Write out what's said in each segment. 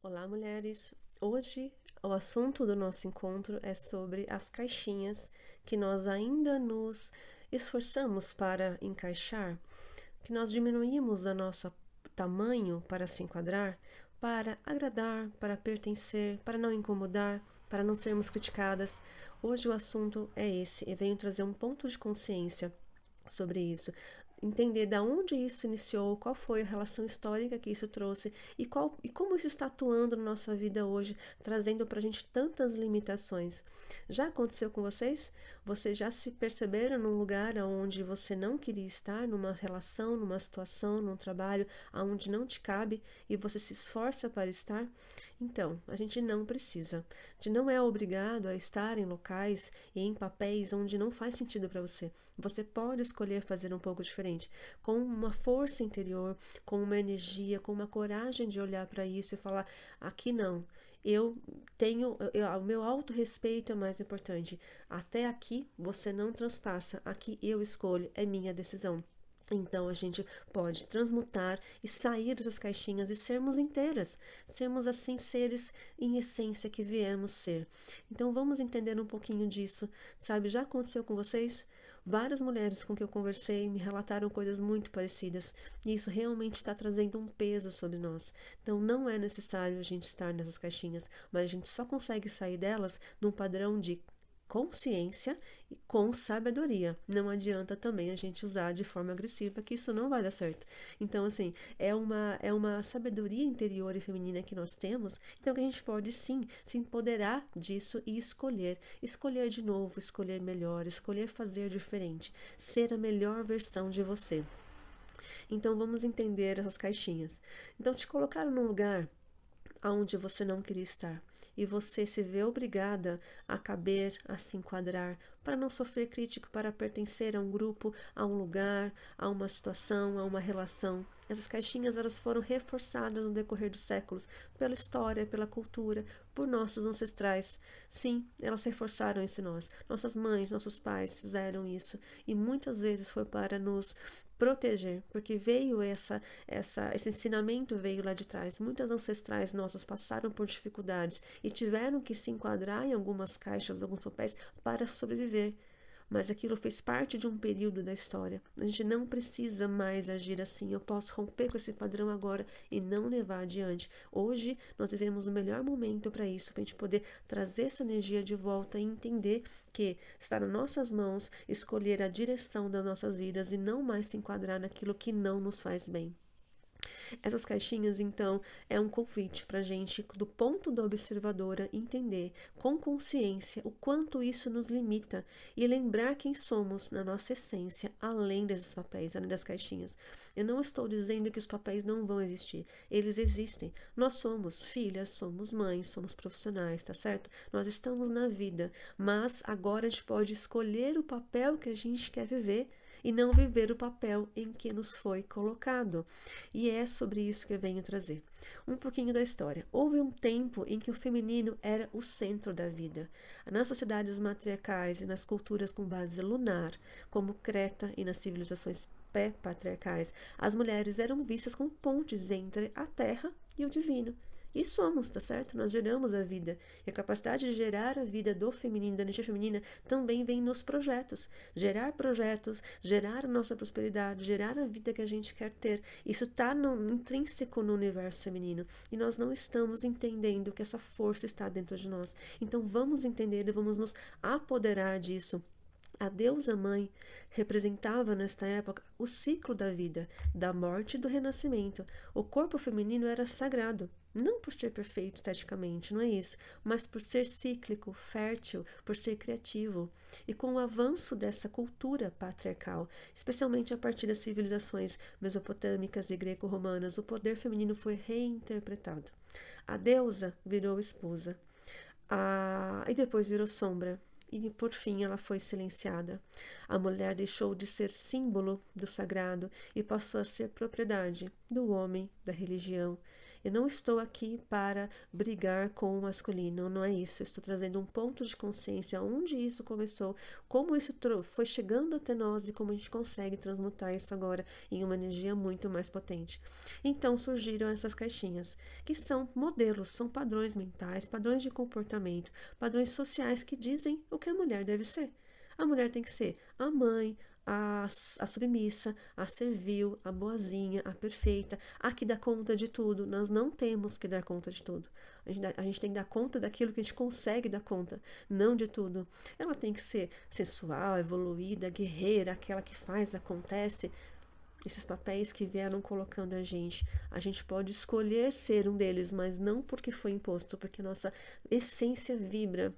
Olá, mulheres! Hoje o assunto do nosso encontro é sobre as caixinhas que nós ainda nos esforçamos para encaixar, que nós diminuímos o nosso tamanho para se enquadrar, para agradar, para pertencer, para não incomodar, para não sermos criticadas. Hoje o assunto é esse e venho trazer um ponto de consciência sobre isso, entender da onde isso iniciou, qual foi a relação histórica que isso trouxe e como isso está atuando na nossa vida hoje, trazendo para a gente tantas limitações. Já aconteceu com vocês? Vocês já se perceberam num lugar onde você não queria estar, numa relação, numa situação, num trabalho onde não te cabe e você se esforça para estar? Então, a gente não precisa. A gente não é obrigado a estar em locais e em papéis onde não faz sentido para você. Você pode escolher fazer um pouco diferente, com uma força interior, com uma energia, com uma coragem de olhar para isso e falar: aqui não. Eu tenho, o meu autorrespeito é mais importante. Até aqui você não transpassa, aqui eu escolho, é minha decisão. Então a gente pode transmutar e sair dessas caixinhas e sermos inteiras, sermos assim seres em essência que viemos ser. Então vamos entender um pouquinho disso, sabe? Já aconteceu com vocês? Várias mulheres com que eu conversei me relataram coisas muito parecidas e isso realmente está trazendo um peso sobre nós. Então não é necessário a gente estar nessas caixinhas, mas a gente só consegue sair delas num padrão de consciência e com sabedoria. Não adianta também a gente usar de forma agressiva, que isso não vai dar certo. Então, assim, é uma sabedoria interior e feminina que nós temos, então que a gente pode sim se empoderar disso e escolher de novo, escolher melhor, escolher fazer diferente, ser a melhor versão de você. Então, vamos entender essas caixinhas. Então, te colocaram num lugar aonde você não queria estar e você se vê obrigada a caber, a se enquadrar, para não sofrer crítica, para pertencer a um grupo, a um lugar, a uma situação, a uma relação. Essas caixinhas elas foram reforçadas no decorrer dos séculos pela história, pela cultura, por nossos ancestrais. Sim, elas reforçaram isso em nós. Nossas mães, nossos pais fizeram isso e muitas vezes foi para nos proteger, porque veio esse ensinamento veio lá de trás. Muitas ancestrais nossas passaram por dificuldades e tiveram que se enquadrar em algumas caixas, alguns papéis para sobreviver. Mas aquilo fez parte de um período da história. A gente não precisa mais agir assim. Eu posso romper com esse padrão agora e não levar adiante. Hoje nós vivemos o melhor momento para isso, para a gente poder trazer essa energia de volta e entender que está nas nossas mãos escolher a direção das nossas vidas e não mais se enquadrar naquilo que não nos faz bem. Essas caixinhas, então, é um convite para a gente, do ponto da observadora, entender com consciência o quanto isso nos limita e lembrar quem somos na nossa essência, além desses papéis, além das caixinhas. Eu não estou dizendo que os papéis não vão existir, eles existem. Nós somos filhas, somos mães, somos profissionais, tá certo? Nós estamos na vida, mas agora a gente pode escolher o papel que a gente quer viver e não viver o papel em que nos foi colocado. E é sobre isso que eu venho trazer. Um pouquinho da história. Houve um tempo em que o feminino era o centro da vida. Nas sociedades matriarcais e nas culturas com base lunar, como Creta e nas civilizações pré-patriarcais, as mulheres eram vistas como pontes entre a terra e o divino. E somos, tá certo? Nós geramos a vida. E a capacidade de gerar a vida do feminino, da energia feminina, também vem nos projetos. Gerar projetos, gerar a nossa prosperidade, gerar a vida que a gente quer ter. Isso está intrínseco no universo feminino. E nós não estamos entendendo que essa força está dentro de nós. Então vamos entender e vamos nos apoderar disso. A deusa mãe representava nesta época o ciclo da vida, da morte e do renascimento. O corpo feminino era sagrado, não por ser perfeito esteticamente, não é isso, mas por ser cíclico, fértil, por ser criativo. E com o avanço dessa cultura patriarcal, especialmente a partir das civilizações mesopotâmicas e greco-romanas, o poder feminino foi reinterpretado. A deusa virou esposa, e depois virou sombra. E por fim ela foi silenciada. A mulher deixou de ser símbolo do sagrado e passou a ser propriedade do homem, da religião. Eu não estou aqui para brigar com o masculino, não é isso. Eu estou trazendo um ponto de consciência onde isso começou, como isso foi chegando até nós e como a gente consegue transmutar isso agora em uma energia muito mais potente. Então surgiram essas caixinhas, que são modelos, são padrões mentais, padrões de comportamento, padrões sociais que dizem o que a mulher deve ser. A mulher tem que ser a mãe, a submissa, a servil, a boazinha, a perfeita, a que dá conta de tudo. Nós não temos que dar conta de tudo. A gente tem que dar conta daquilo que a gente consegue dar conta, não de tudo. Ela tem que ser sensual, evoluída, guerreira, aquela que faz, acontece. Esses papéis que vieram colocando a gente pode escolher ser um deles, mas não porque foi imposto, porque nossa essência vibra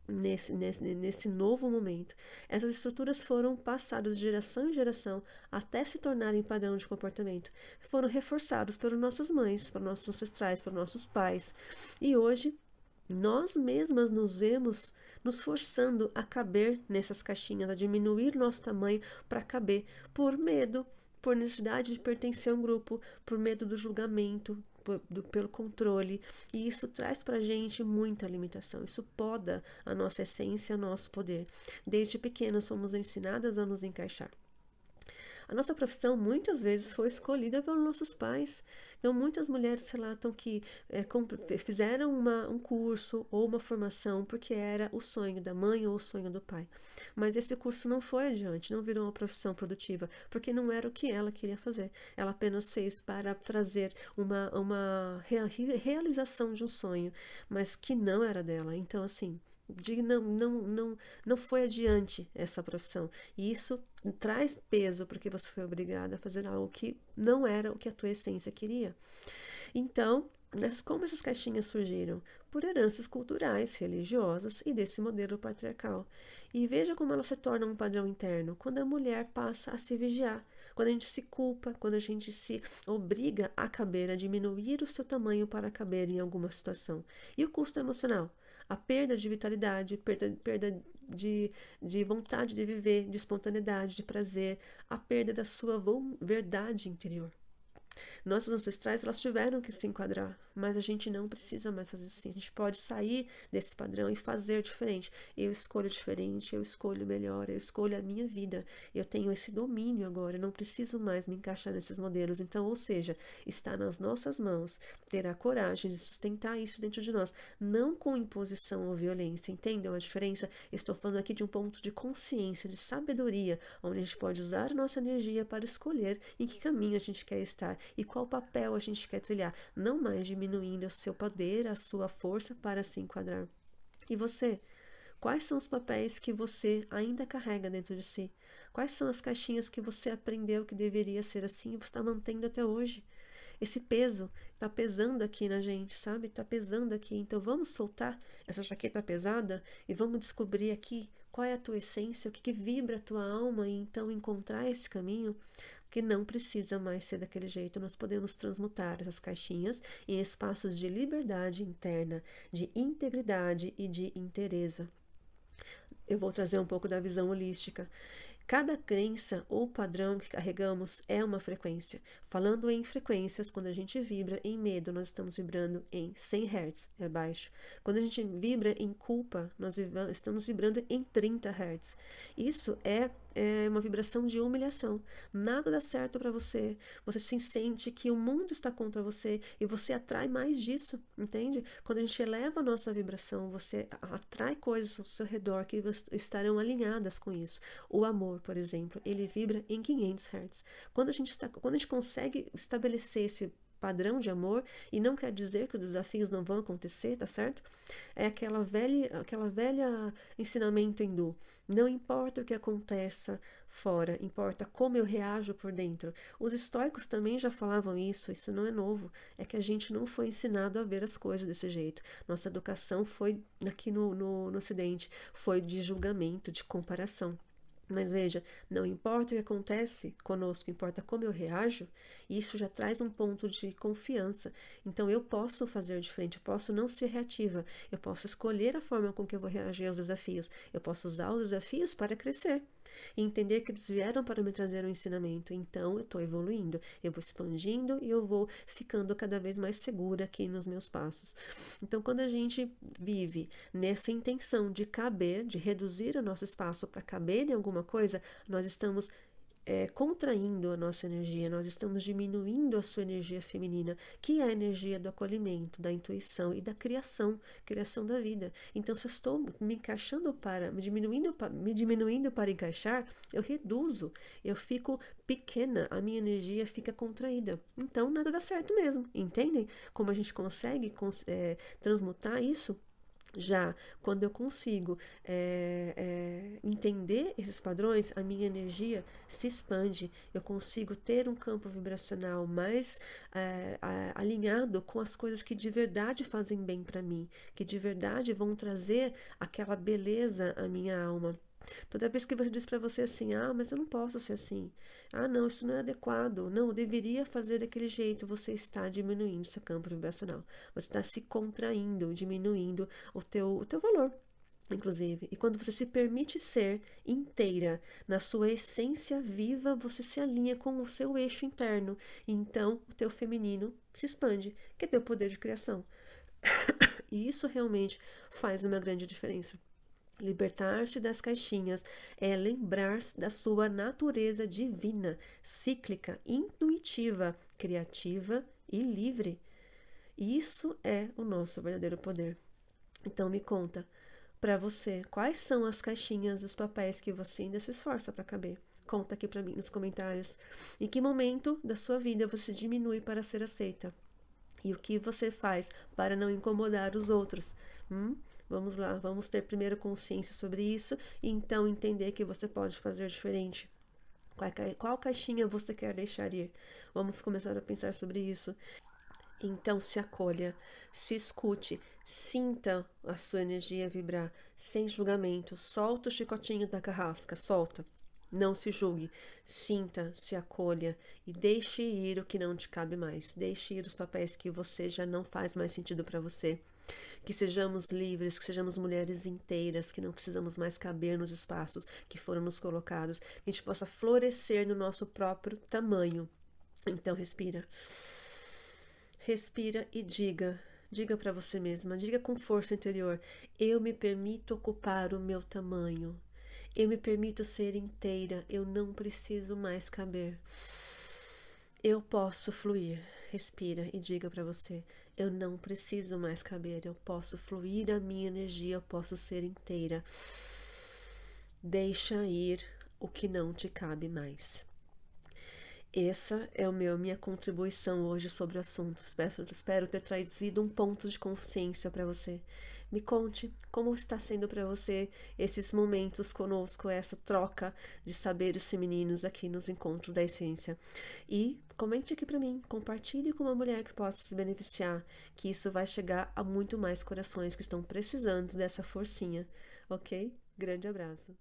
nesse novo momento. Essas estruturas foram passadas de geração em geração até se tornarem padrão de comportamento. Foram reforçados pelas nossas mães, pelos nossos ancestrais, pelos nossos pais. E hoje, nós mesmas nos vemos nos forçando a caber nessas caixinhas, a diminuir nosso tamanho para caber, por medo, por necessidade de pertencer a um grupo, por medo do julgamento, pelo controle, e isso traz pra gente muita limitação, isso poda a nossa essência, o nosso poder. Desde pequenas somos ensinadas a nos encaixar. A nossa profissão muitas vezes foi escolhida pelos nossos pais. Então, muitas mulheres relatam que fizeram um curso ou uma formação porque era o sonho da mãe ou o sonho do pai. Mas esse curso não foi adiante, não virou uma profissão produtiva, porque não era o que ela queria fazer. Ela apenas fez para trazer uma realização de um sonho, mas que não era dela. Então, assim, não foi adiante essa profissão. E isso traz peso porque você foi obrigada a fazer algo que não era o que a tua essência queria. Então, como essas caixinhas surgiram? Por heranças culturais, religiosas e desse modelo patriarcal. E veja como ela se torna um padrão interno, quando a mulher passa a se vigiar, quando a gente se culpa, quando a gente se obriga a caber, a diminuir o seu tamanho para caber em alguma situação. E o custo emocional? A perda de vitalidade, perda de vontade de viver, de espontaneidade, de prazer, a perda da sua verdade interior. Nossas ancestrais, elas tiveram que se enquadrar, mas a gente não precisa mais fazer assim. A gente pode sair desse padrão e fazer diferente. Eu escolho diferente, eu escolho melhor, eu escolho a minha vida. Eu tenho esse domínio agora, eu não preciso mais me encaixar nesses modelos. Então, ou seja, está nas nossas mãos ter a coragem de sustentar isso dentro de nós, não com imposição ou violência. Entendem a diferença? Estou falando aqui de um ponto de consciência, de sabedoria, onde a gente pode usar a nossa energia para escolher em que caminho a gente quer estar e qual papel a gente quer trilhar, não mais diminuindo o seu poder, a sua força para se enquadrar. E você? Quais são os papéis que você ainda carrega dentro de si? Quais são as caixinhas que você aprendeu que deveria ser assim e você está mantendo até hoje? Esse peso está pesando aqui na gente, sabe? Está pesando aqui. Então vamos soltar essa jaqueta pesada e vamos descobrir aqui qual é a tua essência, o que vibra a tua alma e então encontrar esse caminho que não precisa mais ser daquele jeito. Nós podemos transmutar essas caixinhas em espaços de liberdade interna, de integridade e de inteireza. Eu vou trazer um pouco da visão holística. Cada crença ou padrão que carregamos é uma frequência. Falando em frequências, quando a gente vibra em medo, nós estamos vibrando em 100 Hz, é baixo. Quando a gente vibra em culpa, nós estamos vibrando em 30 Hz. Isso é uma vibração de humilhação. Nada dá certo para você. Você se sente que o mundo está contra você e você atrai mais disso, entende? Quando a gente eleva a nossa vibração, você atrai coisas ao seu redor que estarão alinhadas com isso. O amor, por exemplo, ele vibra em 500 Hz. Quando a gente consegue estabelecer esse padrão de amor, e não quer dizer que os desafios não vão acontecer, tá certo? É aquela velha ensinamento hindu. Não importa o que aconteça fora, importa como eu reajo por dentro. Os estoicos também já falavam isso não é novo. É que a gente não foi ensinado a ver as coisas desse jeito. Nossa educação foi, aqui no Ocidente, foi de julgamento, de comparação. Mas veja, não importa o que acontece conosco, importa como eu reajo, e isso já traz um ponto de confiança. Então eu posso fazer diferente, eu posso não ser reativa, eu posso escolher a forma com que eu vou reagir aos desafios, eu posso usar os desafios para crescer. E entender que eles vieram para me trazer um ensinamento. Então, eu estou evoluindo, eu vou expandindo e eu vou ficando cada vez mais segura aqui nos meus passos. Então, quando a gente vive nessa intenção de caber, de reduzir o nosso espaço para caber em alguma coisa, nós estamos contraindo a nossa energia, nós estamos diminuindo a sua energia feminina, que é a energia do acolhimento, da intuição e da criação da vida. Então, se eu estou me encaixando me diminuindo para encaixar, eu reduzo, eu fico pequena, a minha energia fica contraída. Então, nada dá certo mesmo, entendem? Como a gente consegue transmutar isso? Já quando eu consigo entender esses padrões, a minha energia se expande, eu consigo ter um campo vibracional mais alinhado com as coisas que de verdade fazem bem para mim, que de verdade vão trazer aquela beleza à minha alma. Toda vez que você diz para você assim, ah, mas eu não posso ser assim, ah, não, isso não é adequado, não, eu deveria fazer daquele jeito, você está diminuindo seu campo vibracional, você está se contraindo, diminuindo o teu valor, inclusive. E quando você se permite ser inteira, na sua essência viva, você se alinha com o seu eixo interno, e então o teu feminino se expande, que é teu poder de criação. E isso realmente faz uma grande diferença. Libertar-se das caixinhas é lembrar-se da sua natureza divina, cíclica, intuitiva, criativa e livre. Isso é o nosso verdadeiro poder. Então me conta, para você, quais são as caixinhas, os papéis que você ainda se esforça para caber? Conta aqui para mim nos comentários. Em que momento da sua vida você diminui para ser aceita? E o que você faz para não incomodar os outros? Vamos lá, vamos ter primeiro consciência sobre isso e então entender que você pode fazer diferente. Qual caixinha você quer deixar ir? Vamos começar a pensar sobre isso. Então se acolha, se escute, sinta a sua energia vibrar, sem julgamento. Solta o chicotinho da carrasca, solta. Não se julgue, sinta, se acolha e deixe ir o que não te cabe mais. Deixe ir os papéis que você já não faz mais sentido para você. Que sejamos livres, que sejamos mulheres inteiras, que não precisamos mais caber nos espaços que foram nos colocados. Que a gente possa florescer no nosso próprio tamanho. Então respira. Respira e diga. Diga para você mesma, diga com força interior. Eu me permito ocupar o meu tamanho. Eu me permito ser inteira, eu não preciso mais caber. Eu posso fluir. Respira e diga para você, eu não preciso mais caber, eu posso fluir a minha energia, eu posso ser inteira. Deixa ir o que não te cabe mais. Essa é minha contribuição hoje sobre o assunto. Espero ter trazido um ponto de consciência para você. Me conte como está sendo para você esses momentos conosco, essa troca de saberes femininos aqui nos Encontros da Essência. E comente aqui para mim, compartilhe com uma mulher que possa se beneficiar, que isso vai chegar a muito mais corações que estão precisando dessa forcinha, ok? Grande abraço.